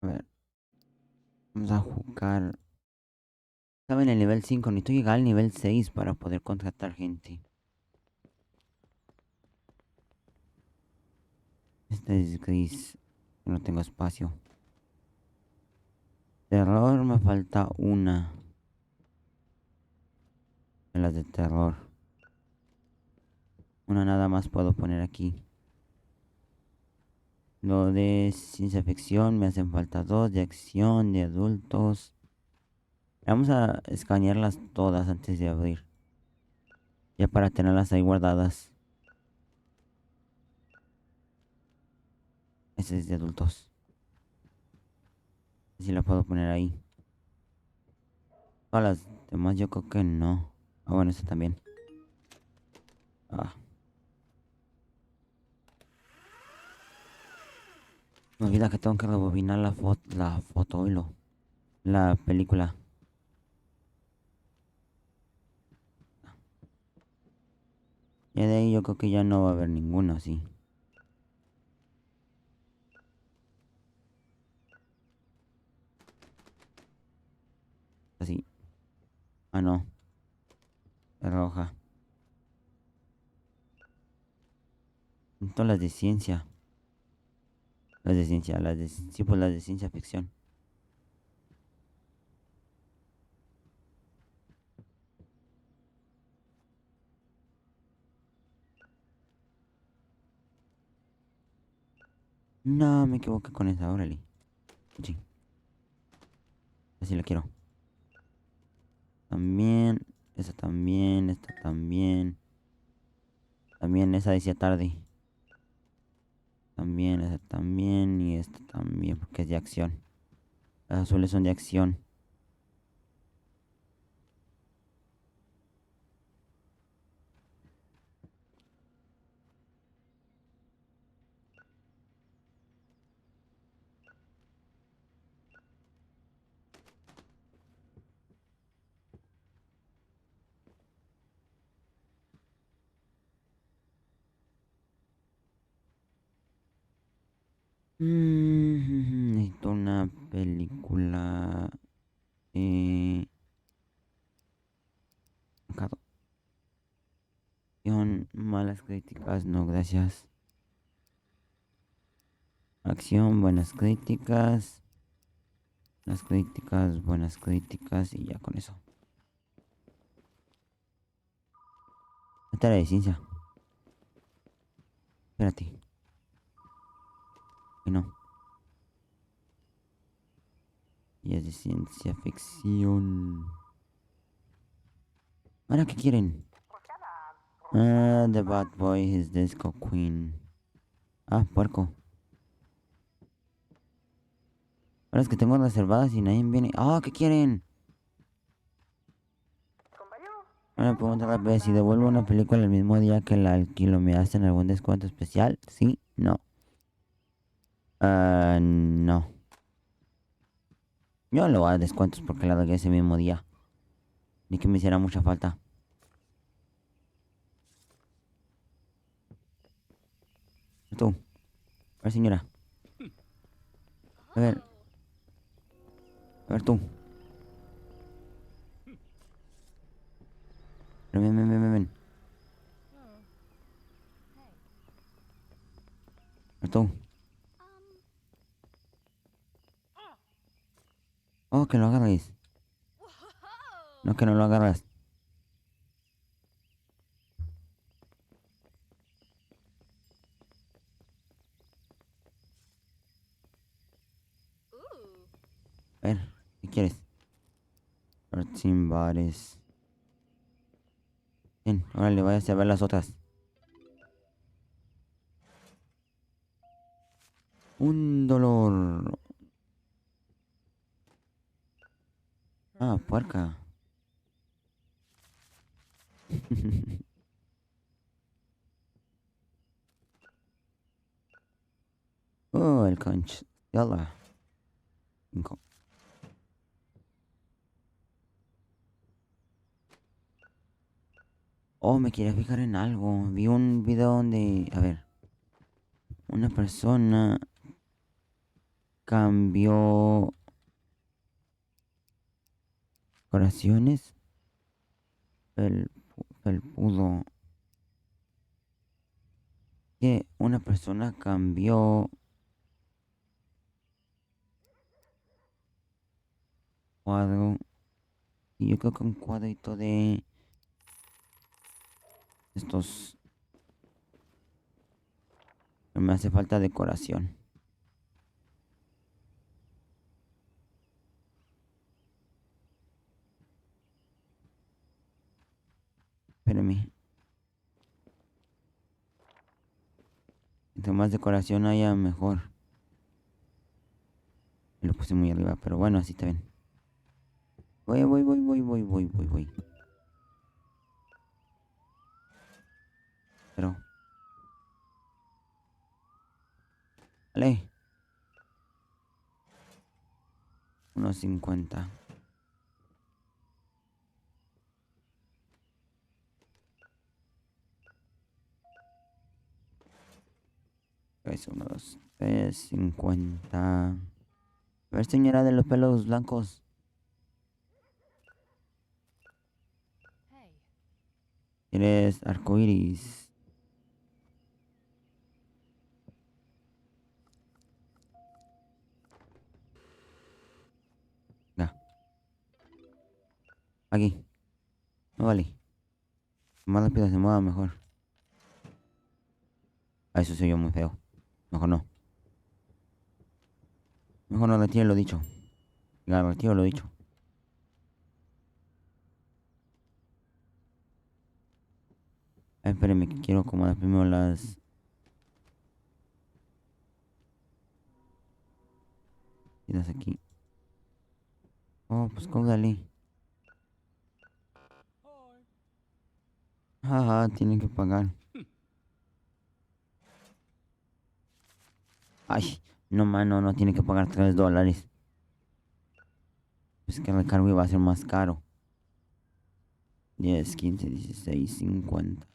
A ver, vamos a jugar. Estaba en el nivel 5, necesito llegar al nivel 6 para poder contratar gente. Este es gris. No tengo espacio. Terror, me falta una de las de terror. Una nada más puedo poner aquí. Lo de ciencia ficción me hacen falta dos. De acción, de adultos. Vamos a escanearlas todas antes de abrir. Ya para tenerlas ahí guardadas. Esta es de adultos. Si la puedo poner ahí. Todas las demás yo creo que no. Ah, bueno, esta también. Ah, me olvida que tengo que rebobinar la foto, la película. Ya de ahí yo creo que ya no va a haber ninguna, sí. Así. Ah, no. Es roja. Todas las de ciencia. Las de ciencia, las de... Sí, pues las de ciencia ficción. No, me equivoqué con esa, órale. Sí, así la quiero. También. Esa también, esta también. También esa decía tarde. También, esa también y esta también, porque es de acción. Las azules son de acción. Necesito una película. Eh, acción, malas críticas, no gracias. Acción, buenas críticas. Las críticas, buenas críticas y ya con eso. Esta era de ciencia. Espérate. Que no. Y es de ciencia ficción. ¿Ahora qué quieren? Ah, The Bad Boy, his Disco Queen. Ah, puerco. Ahora es que tengo reservadas y nadie viene. Ah, ¿qué quieren? Ahora pregunta rápida, si devuelvo una película el mismo día que la alquilo, ¿me hacen algún descuento especial? Sí, no. Ah, no. Yo no le voy a dar descuentos porque la doy ese mismo día. Ni que me hiciera mucha falta. Tú. A ver, señora. A ver tú. Ven, ven, ven, ven, ven. A ver tú. Oh, que lo agarres. No, que no lo agarras. A ver, ¿qué quieres? Sin bares. Bien, órale, váyase a ver las otras. Un dolor. Ah, puerca. Oh, el conch. Yala. Cinco. Oh, me quería fijar en algo. Vi un video donde, a ver, una persona cambió oraciones. El felpudo. Que una persona cambió cuadro. Y yo creo que un cuadrito de estos. Me hace falta decoración. Espérame. Entre más decoración haya, mejor. Lo puse muy arriba, pero bueno, así está bien. Voy. Pero, vale. 1.50. Es 1, 2, 3, 50. A ver, señora de los pelos blancos. ¿Quieres arcoiris? Ya, aquí. No vale. Más rápido se mueva, mejor. Ah, eso se oyó muy feo. Mejor no. Mejor no retiro lo dicho. Ya, retiro lo dicho. Ah, espérenme, que quiero acomodar primero las... Tiras aquí. Oh, pues códale. Jaja, tienen que pagar. Ay, no, mano, no tiene que pagar $3. Es que el recargo iba a ser más caro. 10, 15, 16, 50.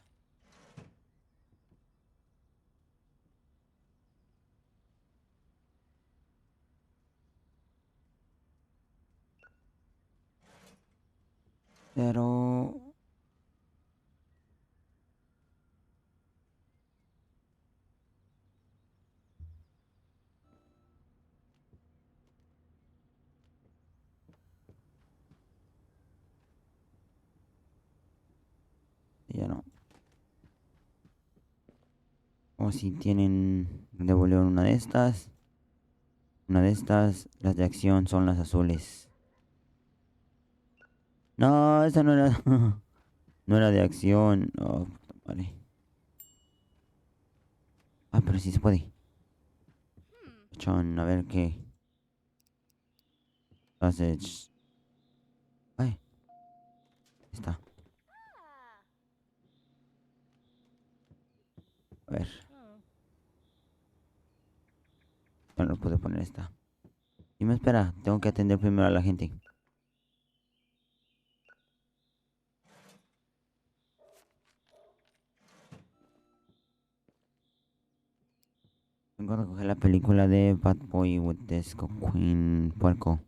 Pero... Ya no. O si tienen... Devolvieron una de estas. Una de estas. Las de acción son las azules. No, esa no era... no era de acción. Oh, puta madre. Ah, pero sí se puede. Chon, a ver qué. Sausage. Ay, está. A ver. Ya no puedo poner esta. Y me espera, tengo que atender primero a la gente. Vengo a recoger la película de Bad Boy with Disco Queen Puerco.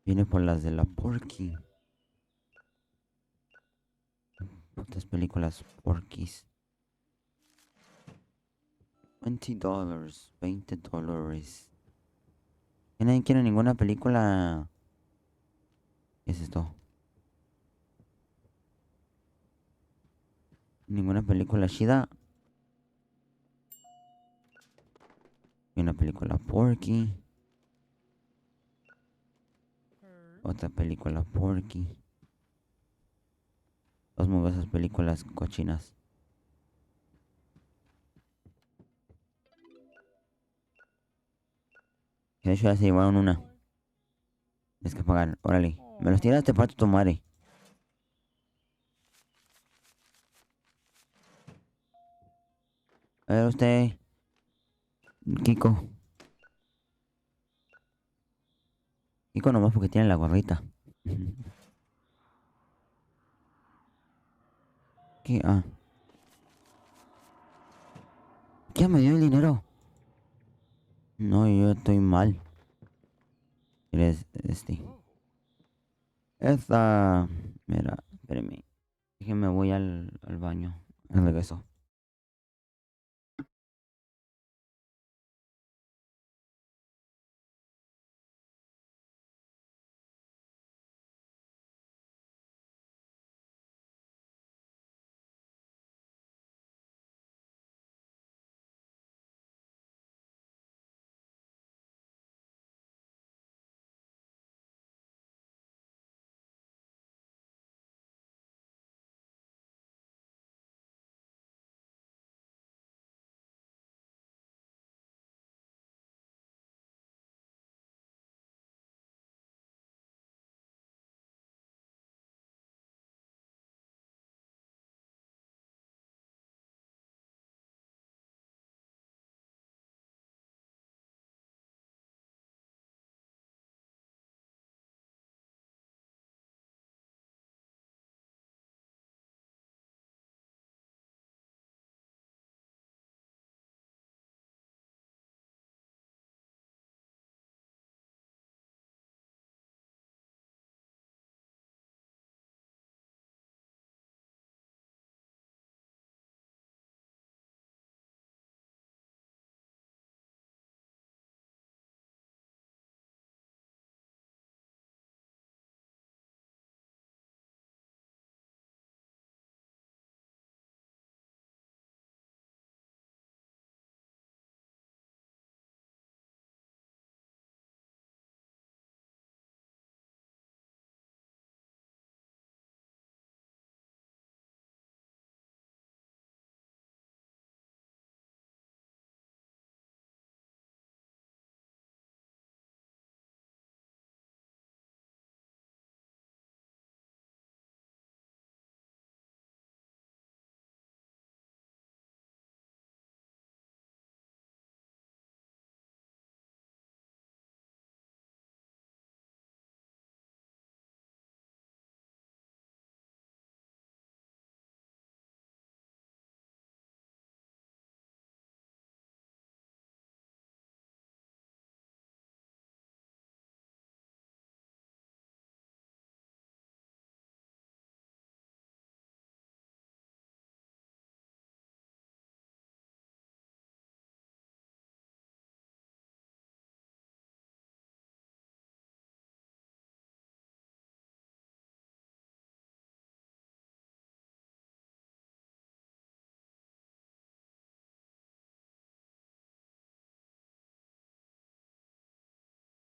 Viene por las de la Porky. Putas películas Porkies. $20. $20. Que nadie quiere ninguna película. ¿Qué es esto? Ninguna película chida. Y una película Porky. Otra película Porky. Dos muy buenas películas cochinas. Que de hecho ya se llevaron una. Tienes que pagar. Órale. Me los tiraste para tu madre. A ver usted. Kiko. Kiko nomás porque tiene la gorrita. ¿Qué? Ah. Ya me dio el dinero. No, yo estoy mal. ¿Quieres este? Esta... Mira, espérame. Déjeme, voy al baño. Al regreso.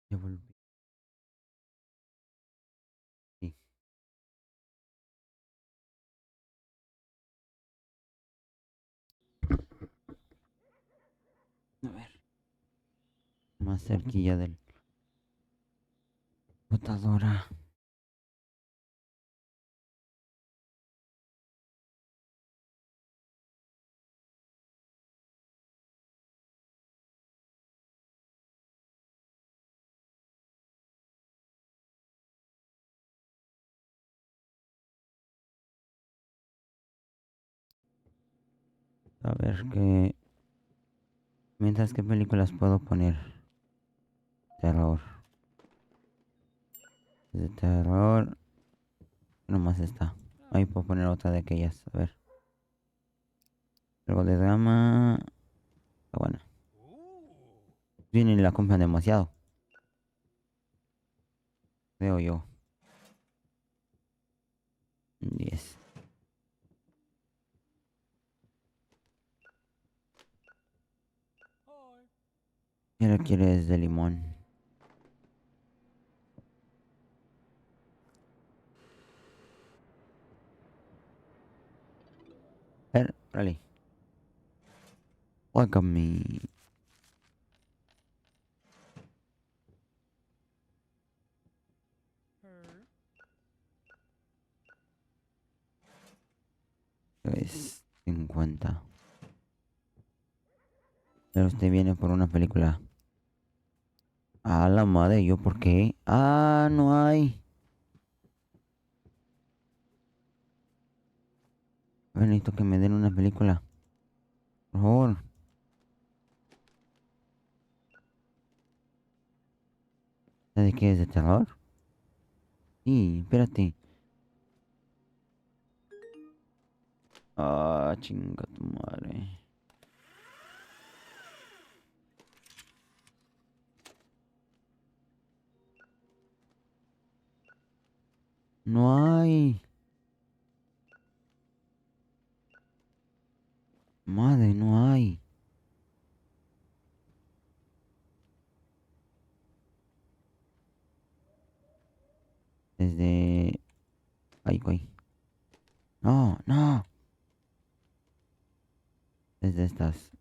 Ya volví. A ver. Más cerquilla del botadora. A ver qué... Mientras, ¿qué películas puedo poner? Terror. De terror. Nomás está. Ahí puedo poner otra de aquellas. A ver. Algo de drama. Está bueno. Vienen y la compran demasiado. Veo yo. 10. ¿Qué lo quieres de limón? A ver, órale. Guácame. Es 50. Pero usted viene por una película. A la madre, ¿yo por qué? Ah, no hay. A ver, necesito que me den una película. Por favor. ¿De qué es de terror? Sí, espérate. Ah, chinga tu madre. No hay. Madre, no hay. Desde... Ay, güey. No, no. Desde estas.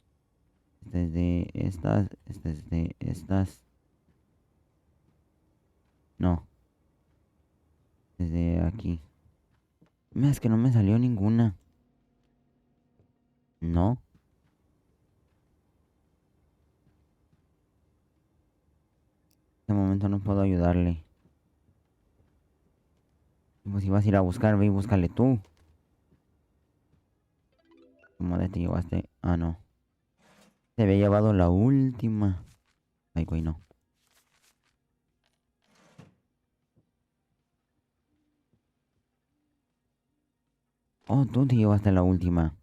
Desde estas. Desde estas. No. Desde aquí. Mira, es que no me salió ninguna. No. En este momento no puedo ayudarle. Pues si vas a ir a buscar, ve y búscale tú. ¿Cómo de te llevaste? Ah, no. Te había llevado la última. Ay, güey, no. Oh, tú te llevaste la última.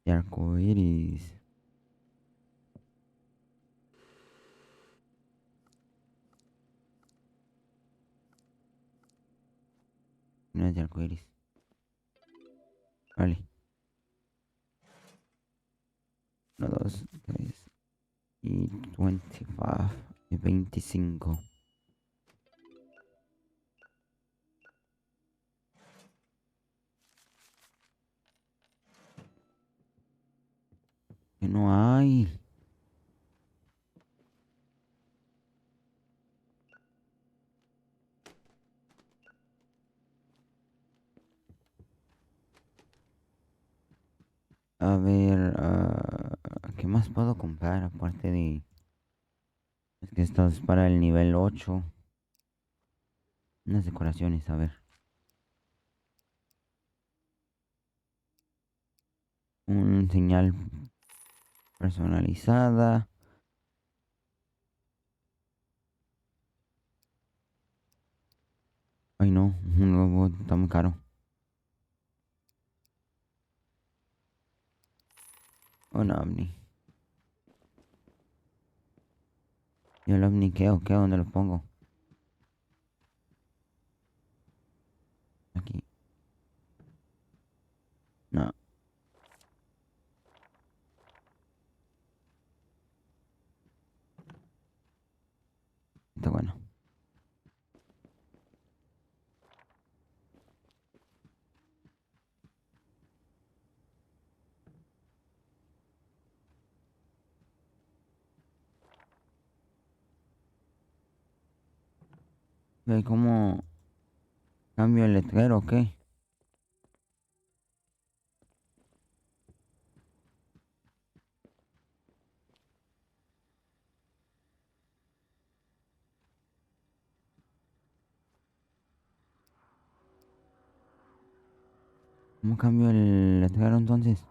De arcoiris. No es de arcoiris. Vale. 1, 2, 3 y 25. Y 25. Que no hay. A ver, ¿qué más puedo comprar aparte de... Es que esto es para el nivel 8. Unas decoraciones, a ver. Un señal personalizada. Ay no, un robot está muy caro. Un ovni. ¿Y el ovni qué o qué? ¿Dónde lo pongo? Aquí. No, está bueno. ¿Y cómo cambio el letrero o qué? ¿Cómo cambio el letrero entonces?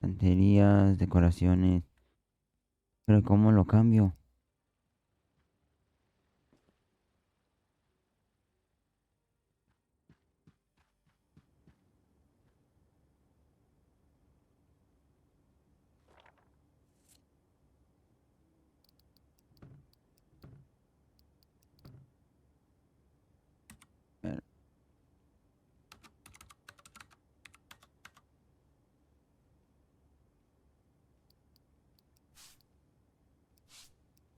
Estanterías, decoraciones. ¿Pero cómo lo cambio? A ver.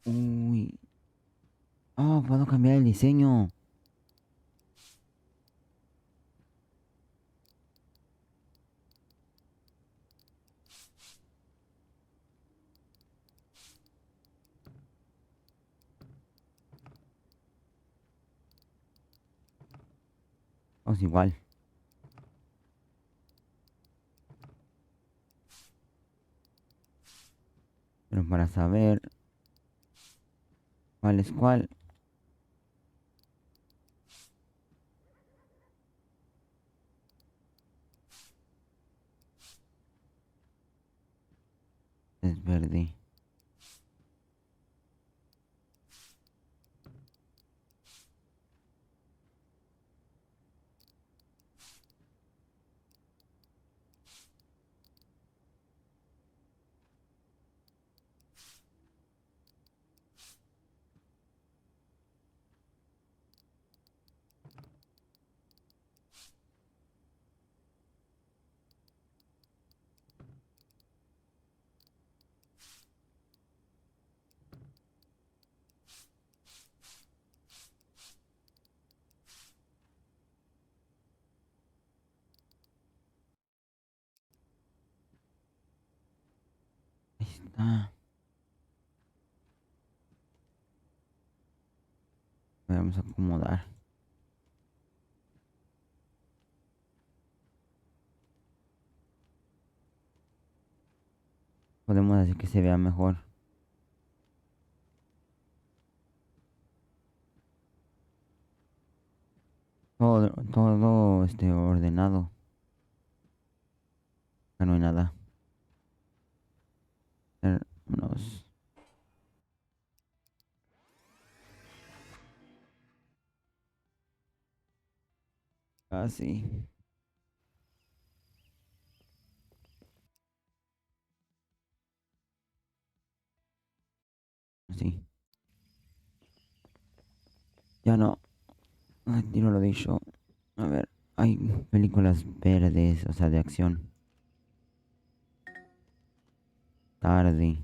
Uy. Oh, puedo cambiar el diseño. Oh, es igual. Pero para saber cuál es cuál. está. Vamos a acomodar. Podemos hacer que se vea mejor. Todo ordenado. Ya no hay nada. Vámonos. Así. Así. Ya no. Ay, tiro lo dicho. A ver. Hay películas verdes, o sea, de acción. Tarde.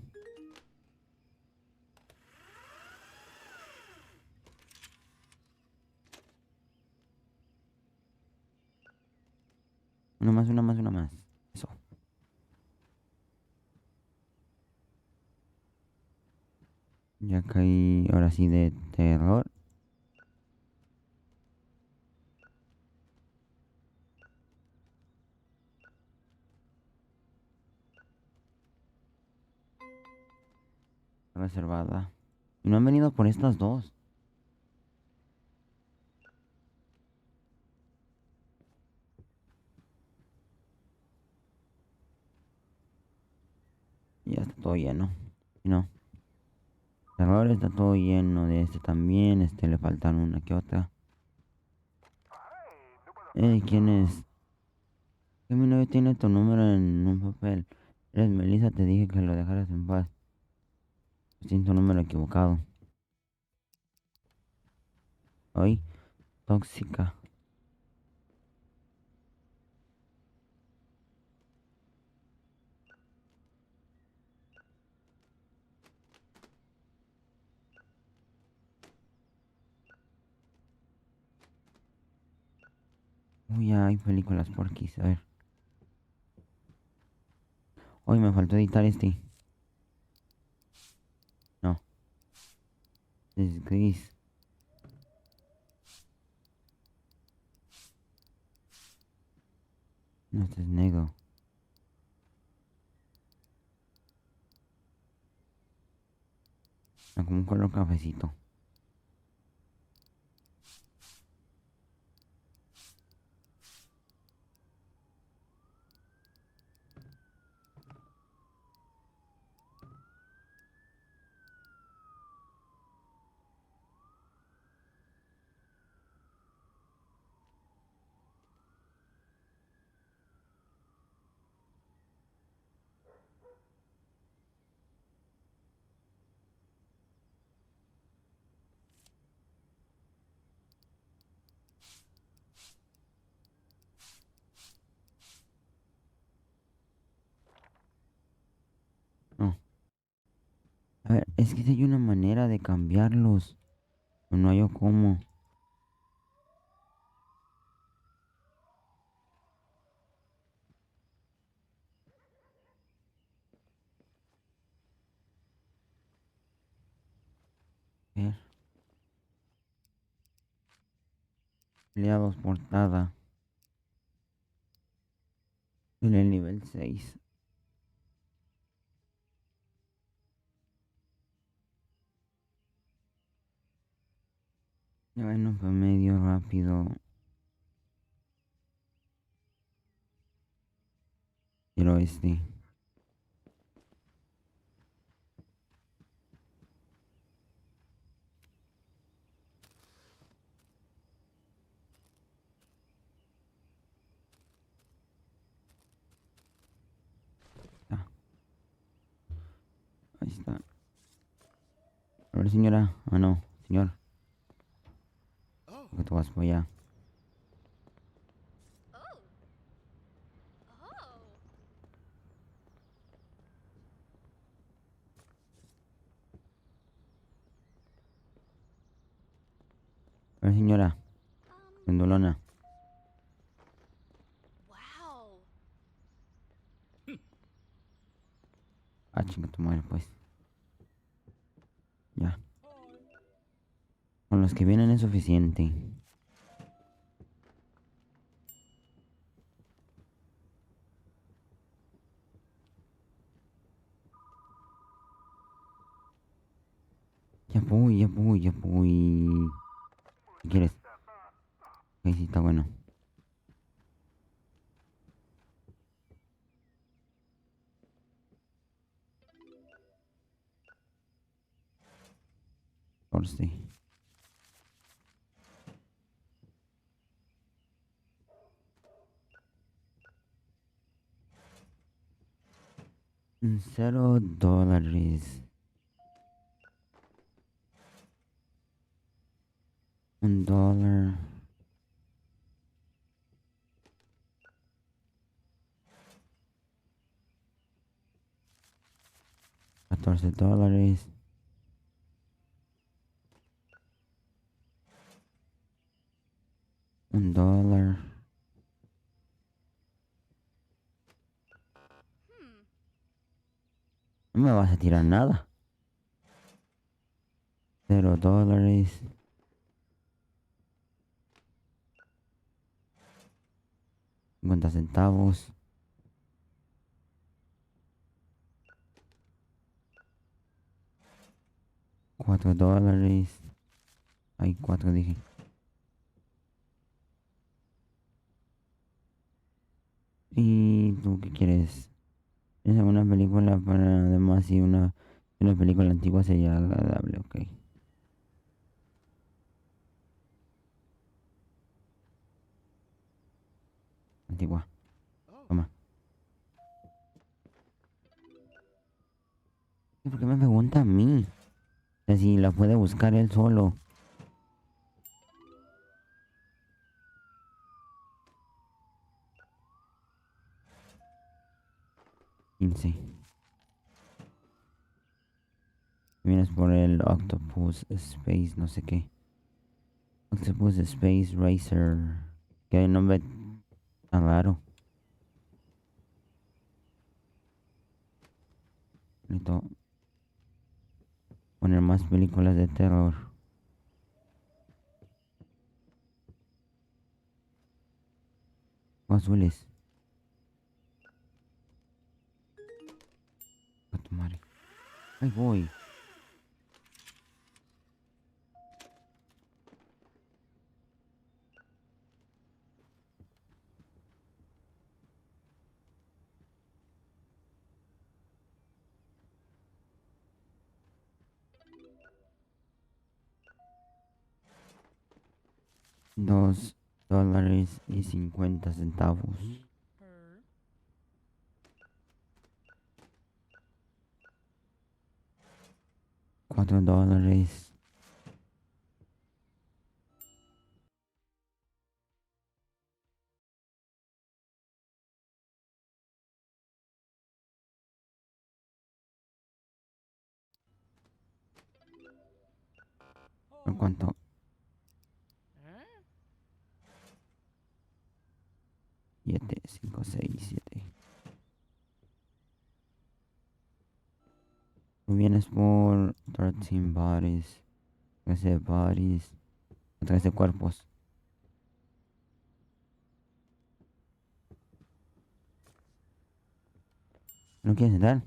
Una más, una más, una más. Eso. Ya caí ahora sí de terror. Reservada. Y no han venido por estas dos. Y ya está todo lleno. Y no. Terror está todo lleno. De este también. Le faltan una que otra. ¿Quién es? Que mi novio tiene tu número en un papel. Eres Melissa, te dije que lo dejaras en paz. Siento número equivocado. Hoy, tóxica. Uy, ya hay películas por aquí. A ver. Hoy me faltó editar este. No, es gris. No, este es negro. No, como un color cafecito. No. A ver, es que si hay una manera de cambiarlos. O no hay cómo. A ver. Aliados portada. En el nivel 6. Ya bueno, fue medio rápido. Pero ah, ahí está. A ver, señora. Ah, no, señor. Que tú vas por allá. A ver, señora. Pendulona. Ah, chinga tu madre, pues. Ya. Con los que vienen es suficiente. Ya voy, ya voy, ya voy. ¿Qué quieres? Ok, sí, está bueno. Corte. $0. $1. $14. $1. No me vas a tirar nada. $0. 50 centavos. $4. Hay 4 dije. ¿Y tú qué quieres? ¿Es alguna película para además si una película antigua sería agradable? Ok. Antigua. Toma. ¿Y por qué me pregunta a mí? O sea, si la puede buscar él solo. 15. Vienes por el Octopus Space, no sé qué. Octopus Space Racer. Que hay un nombre tan raro. Necesito poner más películas de terror. O azules. A tu madre. Ahí voy. $2.50. $4. ¿Por cuánto? 7, 5, 6, 7. Tú vienes por 13 bodies. 13 bodies. 13 cuerpos. ¿No quieres entrar?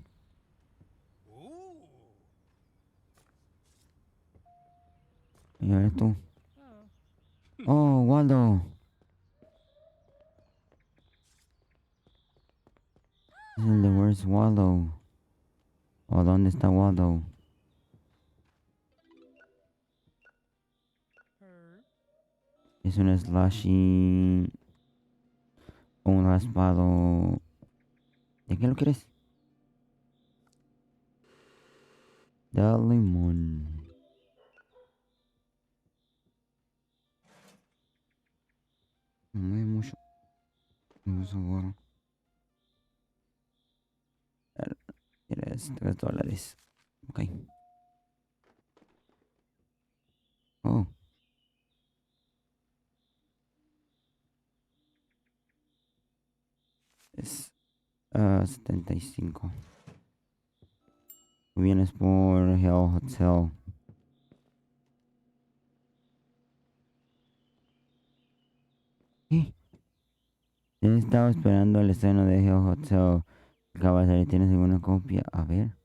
Y a ver tú. Oh, Waldo. Es el de Where's Waldo. ¿O dónde está Waldo? Es un slushy. Un raspado. ¿De qué lo quieres? De limón. No hay mucho. No sabor. ¿Quieres $3? Ok. Oh, es 75. Tú vienes por Hell Hotel. ¿Qué? He estado esperando el estreno de Hell Hotel. Acaba de salir. ¿Tienes alguna copia? A ver.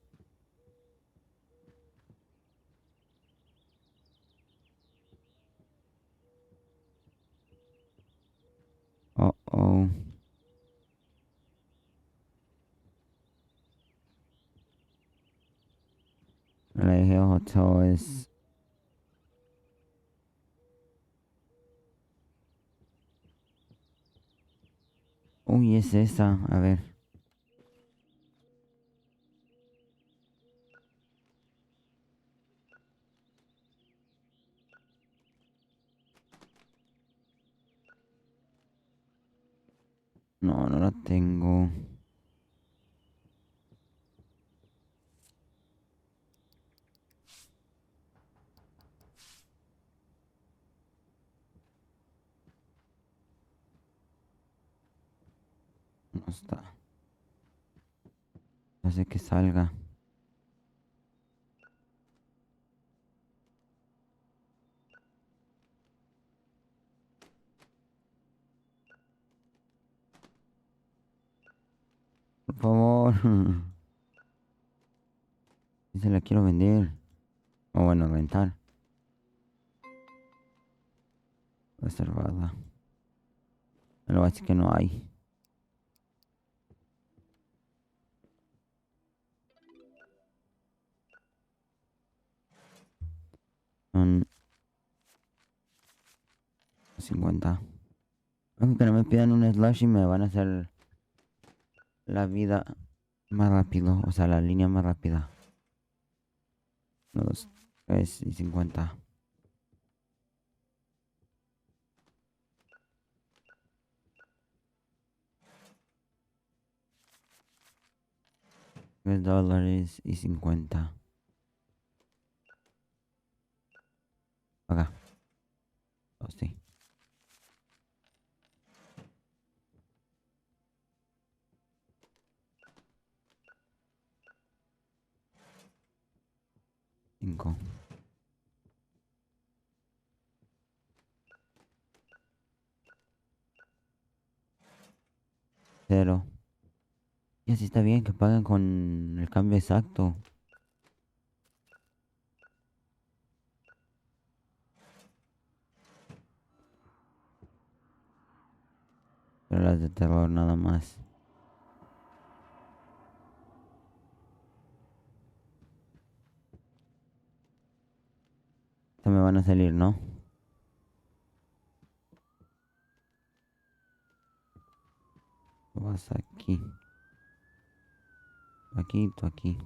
Oh, oh. La de Hell Hotel es... Uy, es esa. A ver. No, no la tengo. No está. No sé que salga. Por favor. Si se la quiero vender. O bueno, rentar. Reservada. Lo así que no hay. Son 50. Aunque no me pidan un slash y me van a hacer la vida más rápido. O sea, la línea más rápida. 2, 3 y 50. $3 y 50. Acá. Oh, sí. 5. 0. Y así está bien que paguen con el cambio exacto. Pero las de terror nada más. Estas me van a salir, ¿no? Tú vas aquí. Aquí, tú aquí.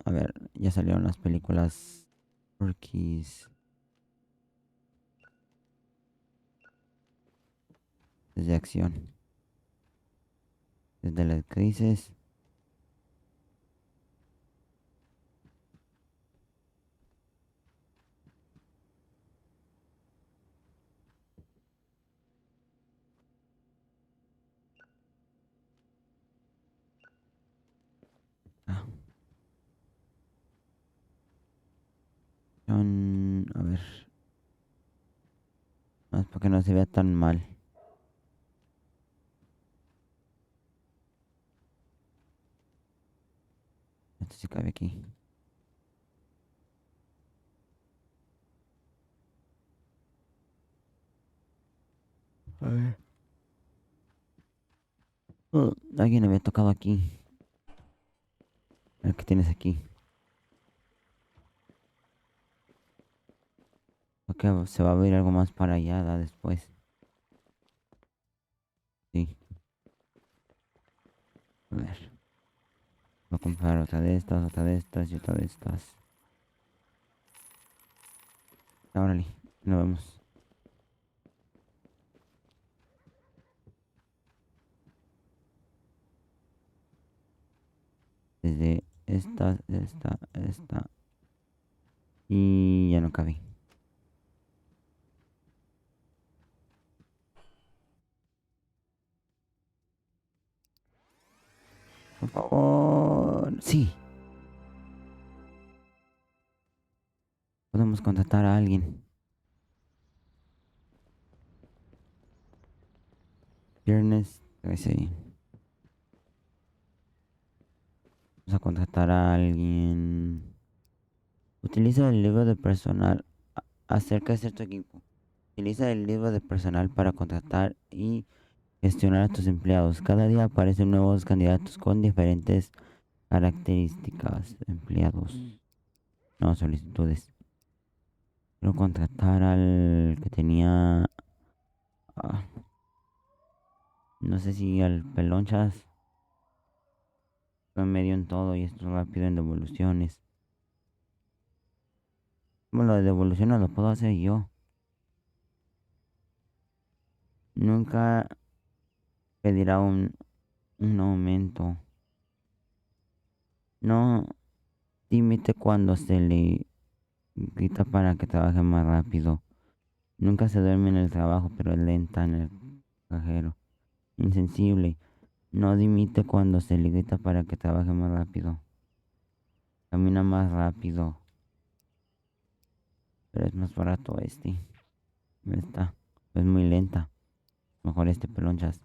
A ver, ya salieron las películas Porky's. Desde acción. Desde las crisis. Ah, a ver. Más para que no se vea tan mal. Esto sí cabe aquí. A ver. Oh, alguien había tocado aquí. A ver qué tienes aquí. Ok, se va a abrir algo más para allá después. Sí. A ver. Voy a comprar otra de estas y otra de estas. Órale, nos vemos. Desde esta. Y ya no cabe. Por favor. Sí. Podemos contratar a alguien. Viernes 13. Vamos a contratar a alguien. Utiliza el libro de personal acerca de cierto equipo. Utiliza el libro de personal para contratar y gestionar a tus empleados. Cada día aparecen nuevos candidatos con diferentes características. Empleados. No, solicitudes. Quiero contratar al que tenía... ah, no sé si al pelonchas. Fue medio en todo y esto rápido en devoluciones. Bueno, lo de devoluciones lo puedo hacer yo. Nunca pedirá un aumento. No dimite cuando se le grita para que trabaje más rápido. Nunca se duerme en el trabajo, pero es lenta en el cajero. Insensible. No dimite cuando se le grita para que trabaje más rápido. Camina más rápido. Pero es más barato este. Esta. Es muy lenta. Mejor este pelonchas.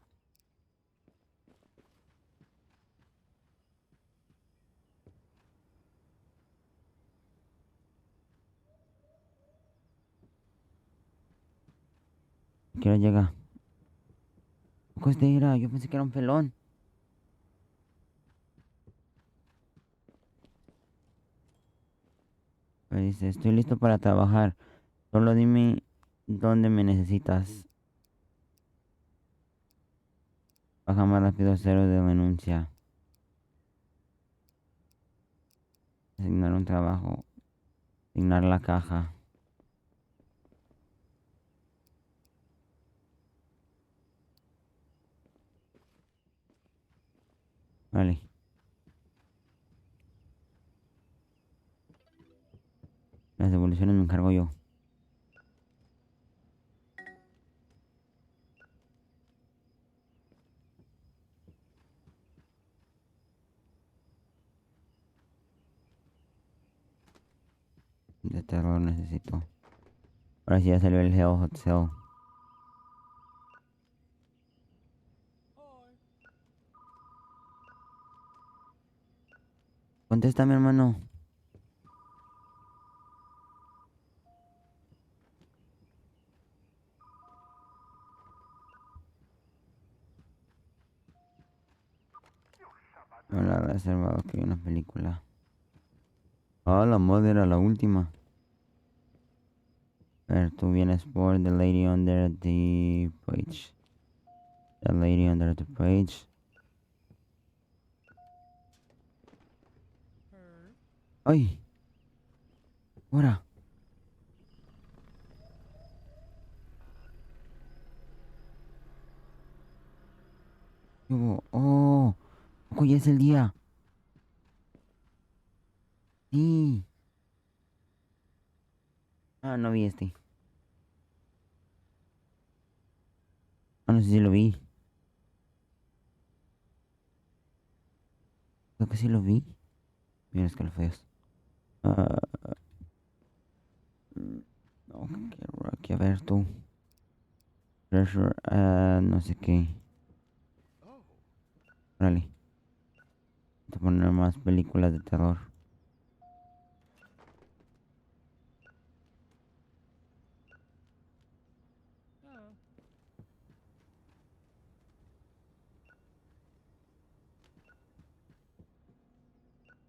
¿Qué hora llega? ¿Poco este era? Yo pensé que era un pelón. Me dice, estoy listo para trabajar. Solo dime dónde me necesitas. Baja más rápido, cero de renuncia. Asignar un trabajo. Asignar la caja. Vale. Las devoluciones me encargo yo. De terror necesito. Ahora sí ya salió el Hell Hot Cell. Contéstame, hermano. No la reservado que hay una película. Ah, la moda era la última. A ver, tú vienes por The Lady Under the Page. The Lady Under the Page. ¡Ay! ¡Ahora! ¿Qué hubo? ¡Oh! Hoy es el día. Sí. Ah, no vi este. Ah, no sé si lo vi. Creo que sí lo vi. Mira, escalofríos. Ah, no, quiero aquí a ver tú. Treasure, no sé qué. Órale. Voy a poner más películas de terror.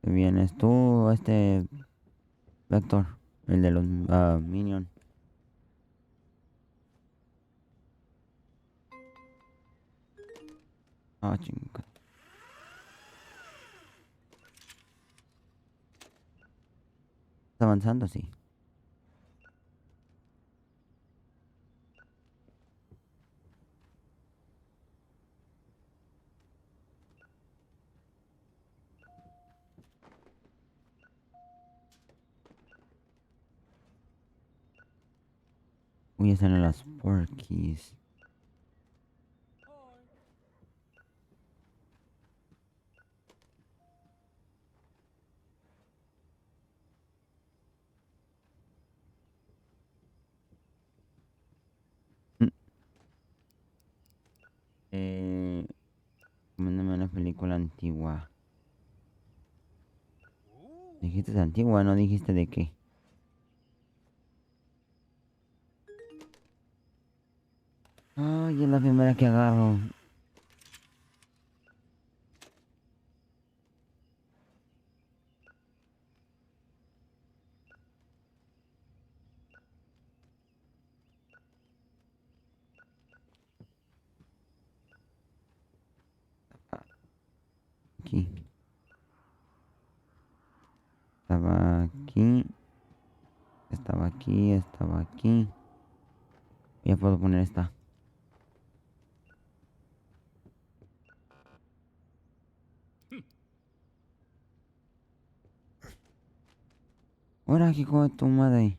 ¿Qué vienes tú, Vector? El de los Minion. Ah, chinga. ¿Está avanzando? Sí. Uy, están en las porkies. Mm, Eh, Recomiéndame una película antigua. Dijiste antigua, no dijiste de qué. Ay, es la primera que agarro. Aquí. Estaba aquí. Estaba aquí. Estaba aquí. Ya puedo poner esta. Ahora, hijo de tu madre.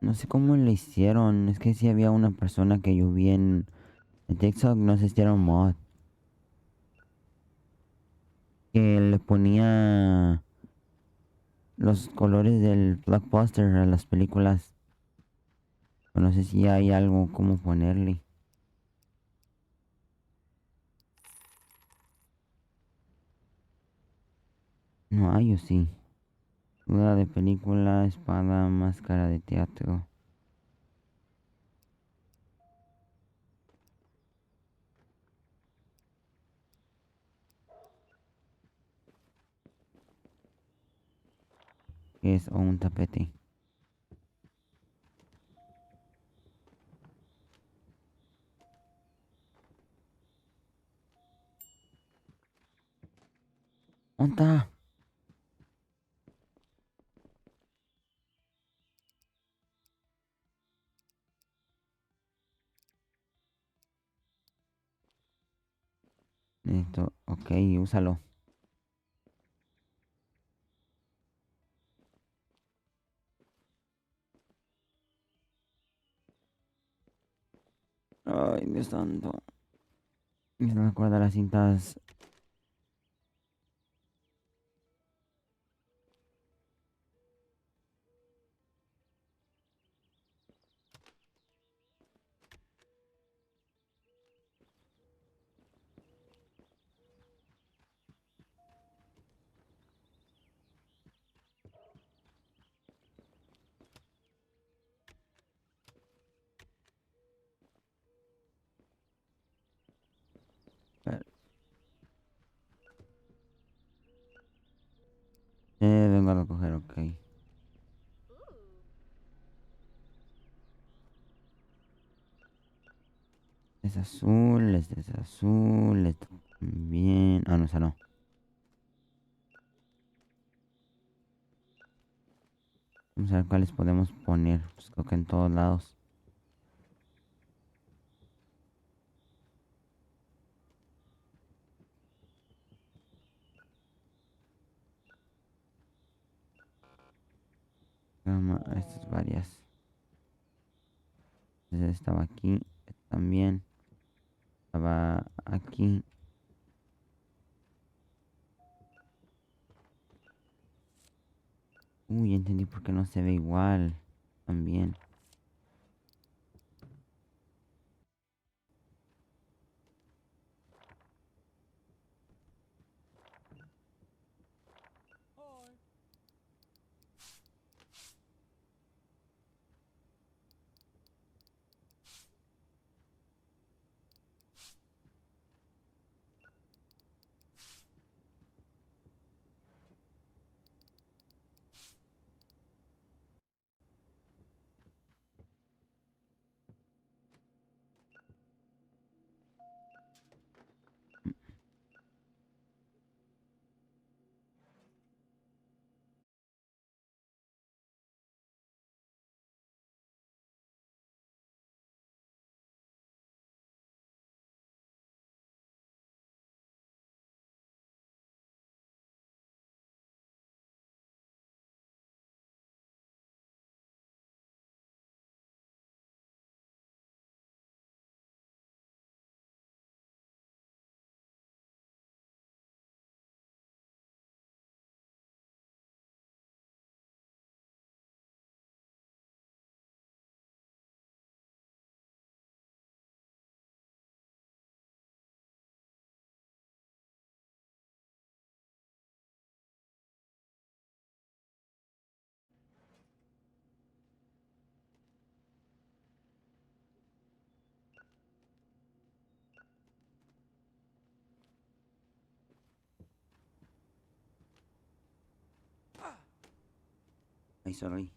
No sé cómo le hicieron. Es que si había una persona que yo vi en TikTok. No sé si era un mod. Que le ponía los colores del blockbuster a las películas. Pero no sé si hay algo como ponerle. No hay o sí. Duda de película, espada, máscara de teatro. ¿Qué es? O un tapete. ¿Onta? Esto, ok, úsalo. Ay, Dios santo. Ya no me acuerdo las cintas. Vengo a recoger, ok. Es azul, este es azul, este también. Ah, no, esa no. Vamos a ver cuáles podemos poner. Pues creo que en todos lados. Estas varias. Entonces estaba aquí. También. Estaba aquí. Uy, entendí por qué no se ve igual. También. Ay, sorry.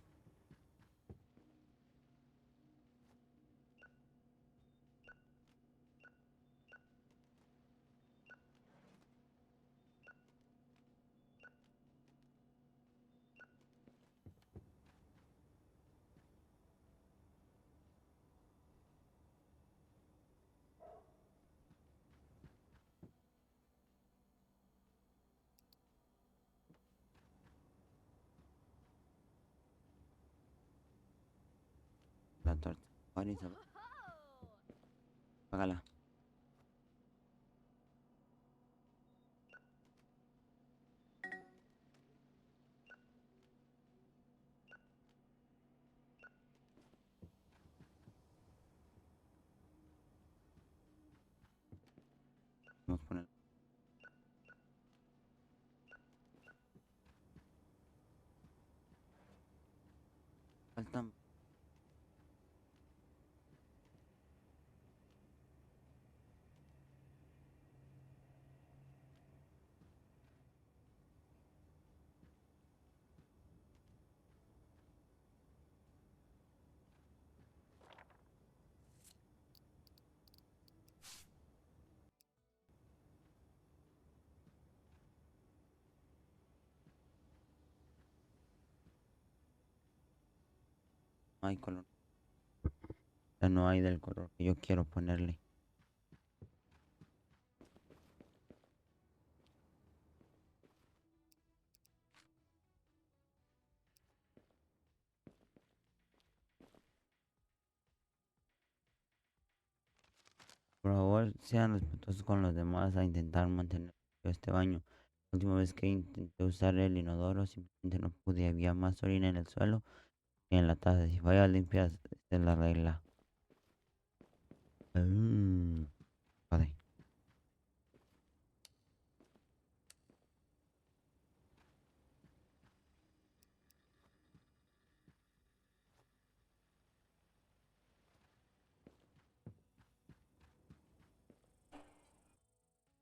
La torta. Ahorita, apágala. Vamos a poner. Faltan. No hay color. Ya no hay del color que yo quiero ponerle. Por favor, sean respetuosos con los demás a intentar mantener limpio este baño. La última vez que intenté usar el inodoro, simplemente no pude. Había más orina en el suelo que en la taza. Si fallas limpias, esta es la regla. Joder,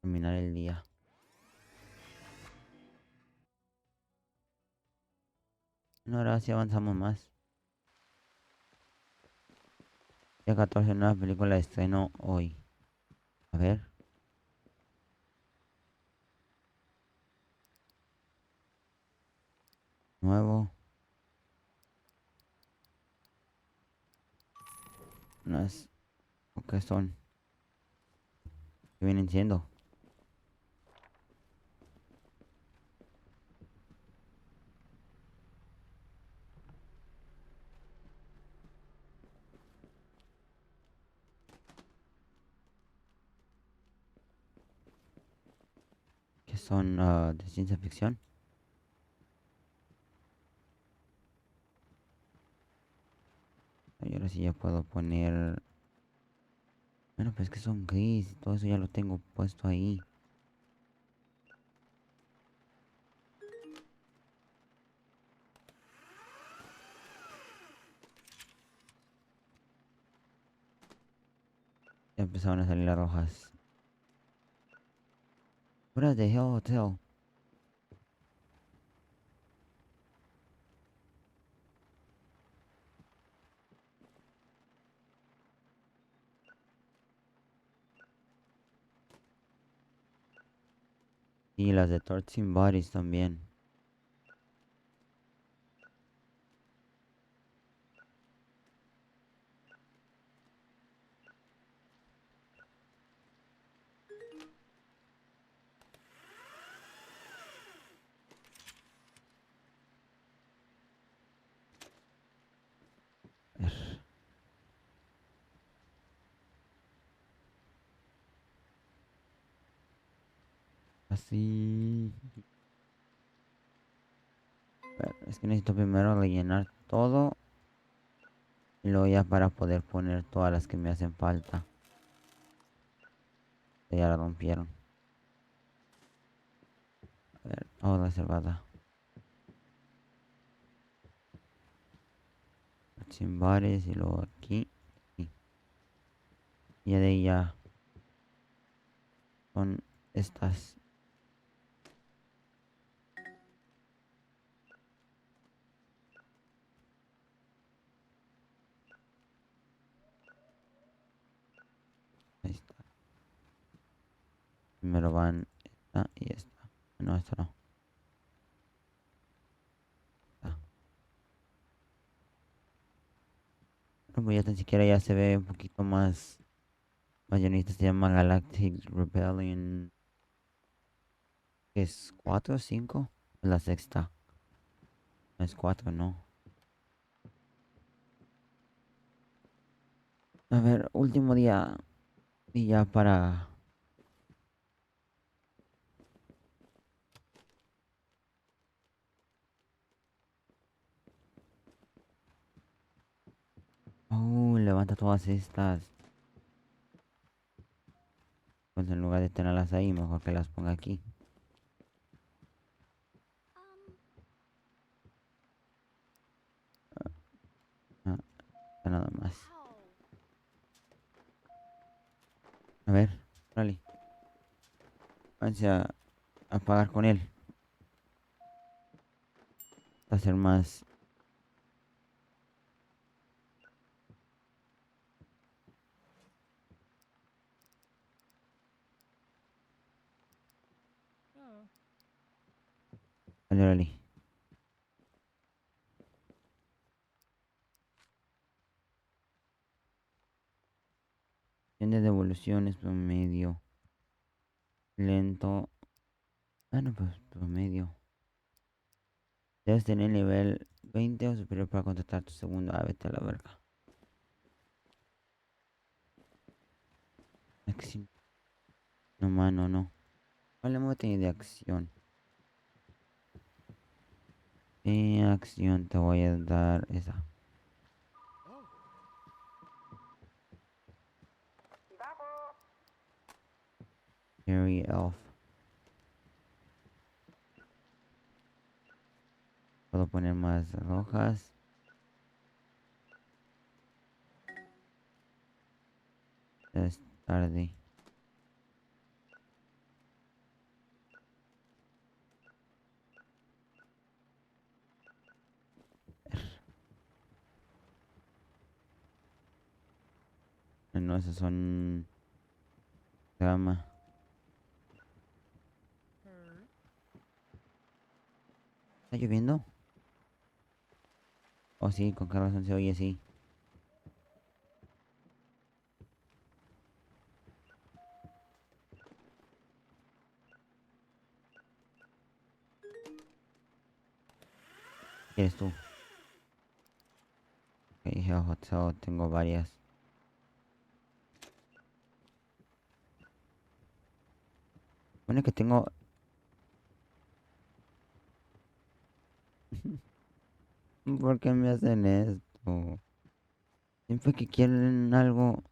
terminar el día. No, ahora sí avanzamos más. Día 14, nueva película de estreno hoy. A ver, nuevo. Unas. ¿Qué son? ¿Qué vienen siendo? ¿Qué son de ciencia ficción? Y ahora sí ya puedo poner. Bueno, pues que son gris y todo eso ya lo tengo puesto ahí. Ya empezaron a salir las rojas. Horas de Hell Hotel. Y las de Torching Bodies también. A ver, así. A ver, es que necesito primero rellenar todo. Y luego ya para poder poner todas las que me hacen falta. Ya la rompieron. A ver, todo reservada. Sin bares y luego aquí. Y ya de ahí ya son estas. Primero van esta y esta. No, esta no. Esta. No, pues ya tan siquiera ya se ve un poquito más llenita. Se llama Galactic Rebellion. ¿Qué es? ¿4 o 5? La sexta. No es 4, no. A ver, último día. Y ya para... Levanta todas estas. Pues en lugar de tenerlas ahí, mejor que las ponga aquí. Ah, nada más. A ver, Rally. Váyanse a pagar con él. Va a ser más... Dale, Rally. Tiene devoluciones promedio. Lento. Ah, no, pues promedio. Debes tener nivel 20 o superior para contratar tu segundo. Ah, vete a la verga. Acción. No, mano, no. Vale, muévete de acción. Acción, te voy a dar esa. Harry Elf. Puedo poner más rojas. Ya es tarde. No, esos son gama. ¿Está lloviendo? Oh, sí, con qué razón se oye así. ¿Quieres tú? Ok, Hell Hotel, tengo varias. Bueno, que tengo... ¿Por qué me hacen esto? Siempre que quieren algo...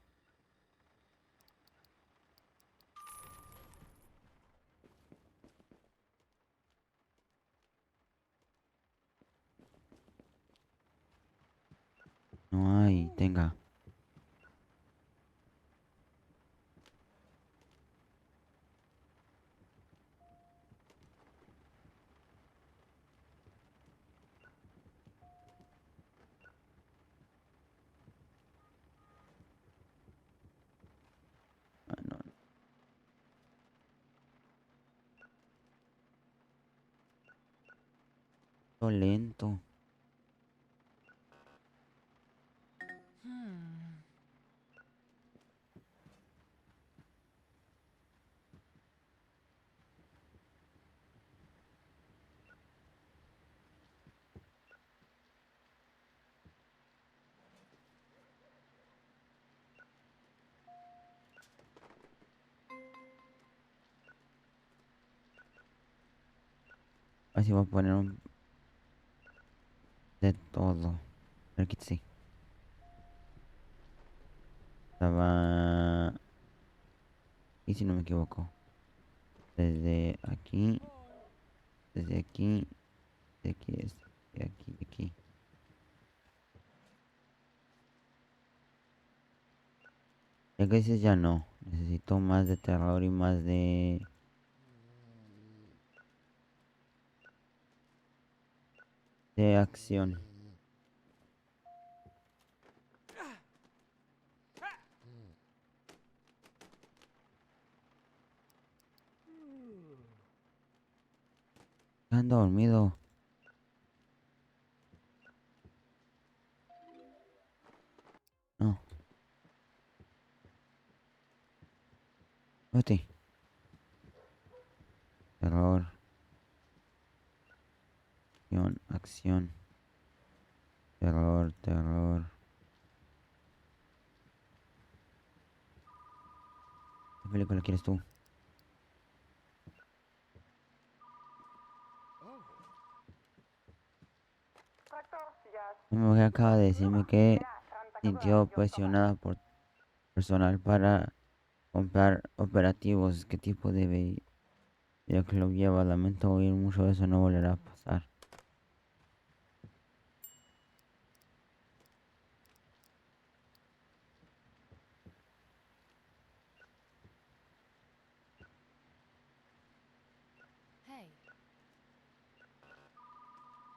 No hay, tenga. Ah, no, no, lento. Así voy a poner un... de todo. Pero que sí. Estaba... Y si no me equivoco. Desde aquí. Desde aquí. De aquí es. De aquí, de aquí. Ya que dices ya no. Necesito más de terror y más de acción. Ando dormido. No. Vete. Terror. Acción. Acción. Terror. Terror. ¿Qué película quieres tú? Mi mujer acaba de decirme que sintió presionada por personal para comprar operativos. ¿Qué tipo de vehículo que lo lleva? Lamento oír mucho eso, no volverá a pasar.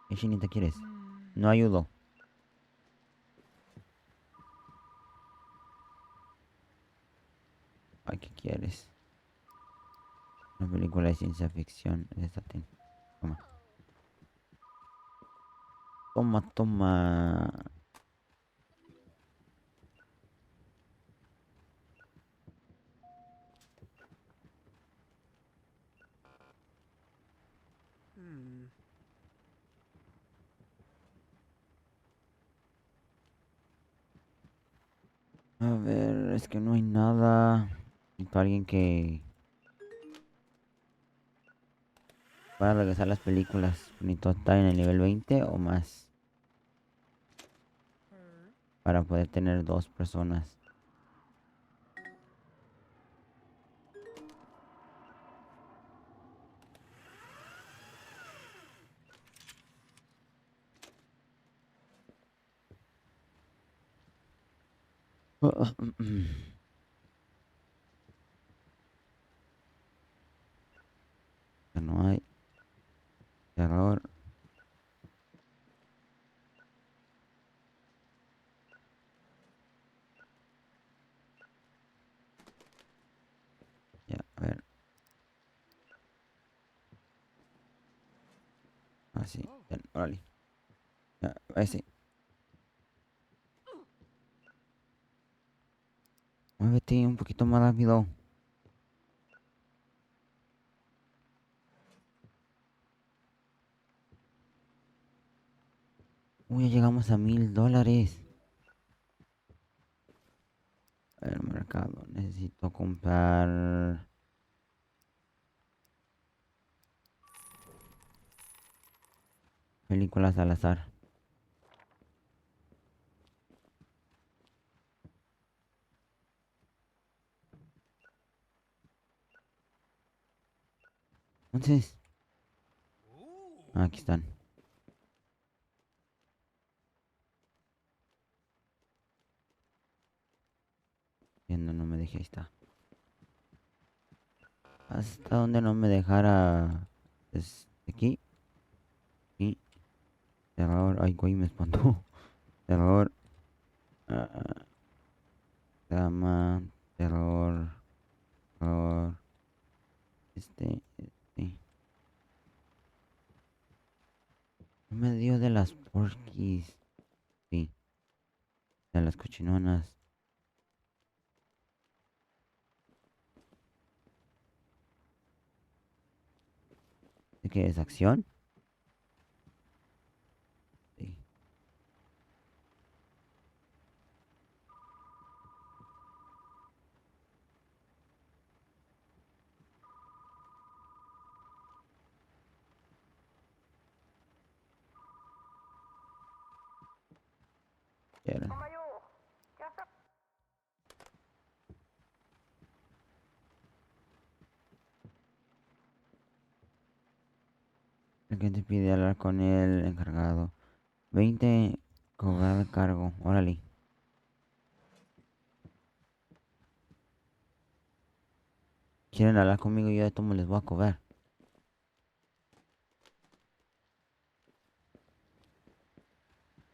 ¿Qué chinita quieres? No ayudo. Ay, ¿qué quieres? Una película de ciencia ficción. Esta toma. Toma, toma. A ver, es que no hay nada. Necesito a alguien que para regresar las películas. Necesito estar en el nivel 20 o más para poder tener dos personas. Ya no hay terror. Ya, a ver. Así. Ya, órale. Ya, ese. Muévete un poquito más rápido. Uy, ya llegamos a $1000. A ver, mercado. Necesito comprar películas al azar. Entonces, aquí están. Viendo, no me dejé, ahí está. Hasta donde no me dejara. Es aquí. Y terror. Ay, güey, me espantó. Terror. ah, Drama. Terror. Terror. Este. No me dio de las porquis. Sí, de las cochinonas. ¿De qué es acción? Sí. Quieren. El que te pide hablar con el encargado. 20 cobrar el cargo. Órale. Quieren hablar conmigo y yo de tomo les voy a cobrar.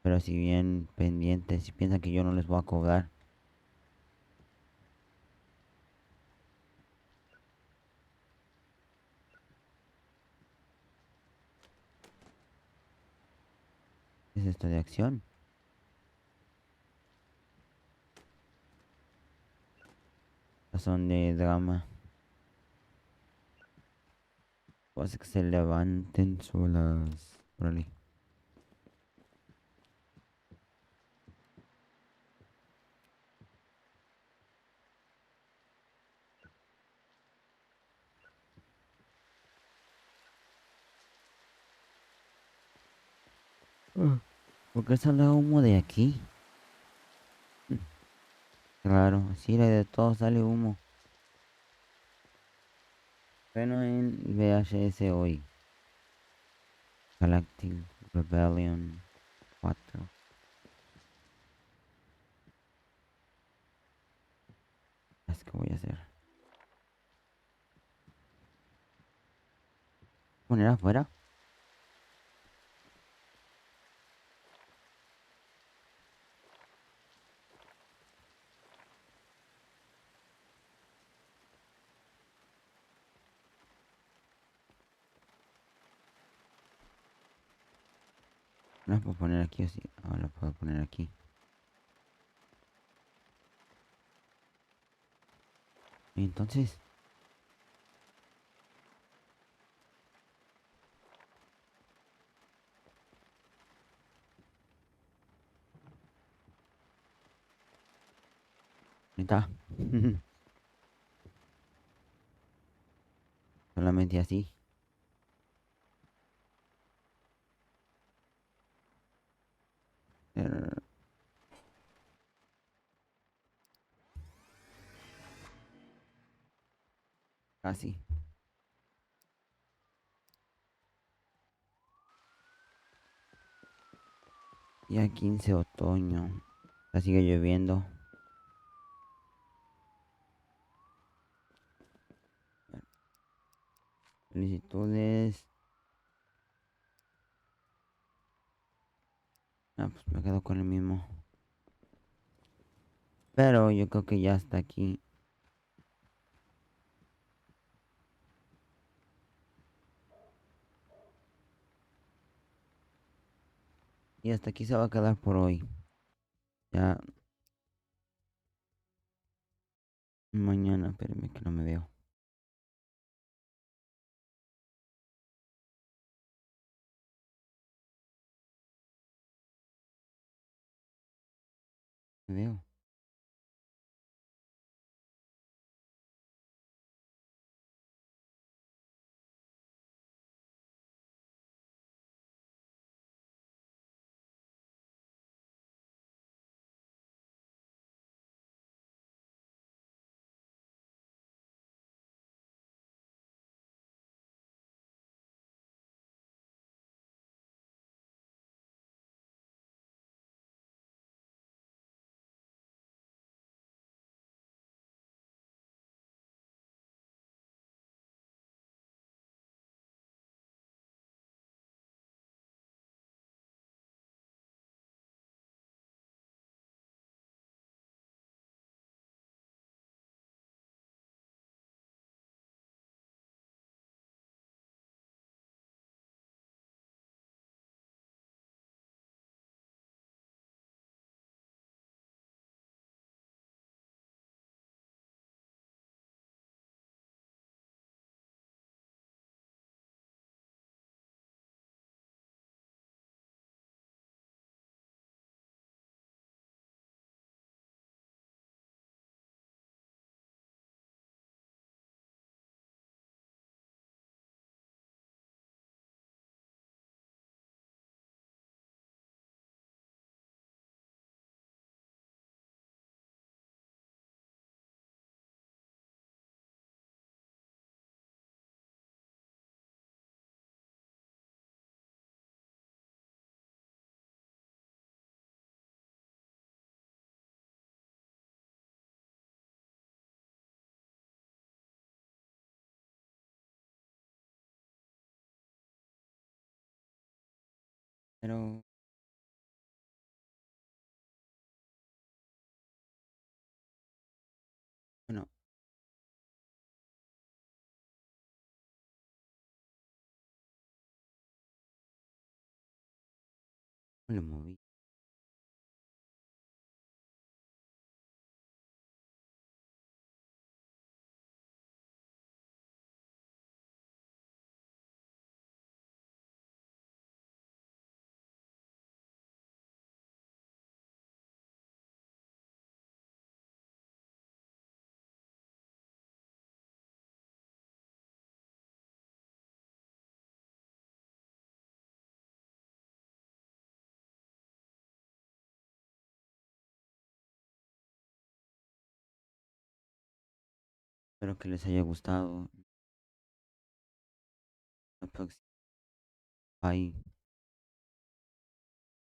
Pero si bien pendientes, si piensan que yo no les voy a cobrar. es esto de acción? Son de drama. Pues que se levanten solas. Órale. ¿Por qué sale humo de aquí? Claro, sí, de todo sale humo. Bueno, en VHS hoy. Galactic Rebellion 4. Es que voy a hacer. ¿Poner afuera? No la puedo poner aquí o sí. Ahora la puedo poner aquí. Y entonces, ahí está. Solamente así. Er, Casi. Día 15 otoño. Ya sigue lloviendo. Solicitudes. Ah, pues me quedo con el mismo. Pero yo creo que ya está aquí. Y hasta aquí se va a quedar por hoy. Ya mañana, espérenme que no me veo. Me veo. Pero bueno, Le moví. Espero que les haya gustado. La próxima. Bye.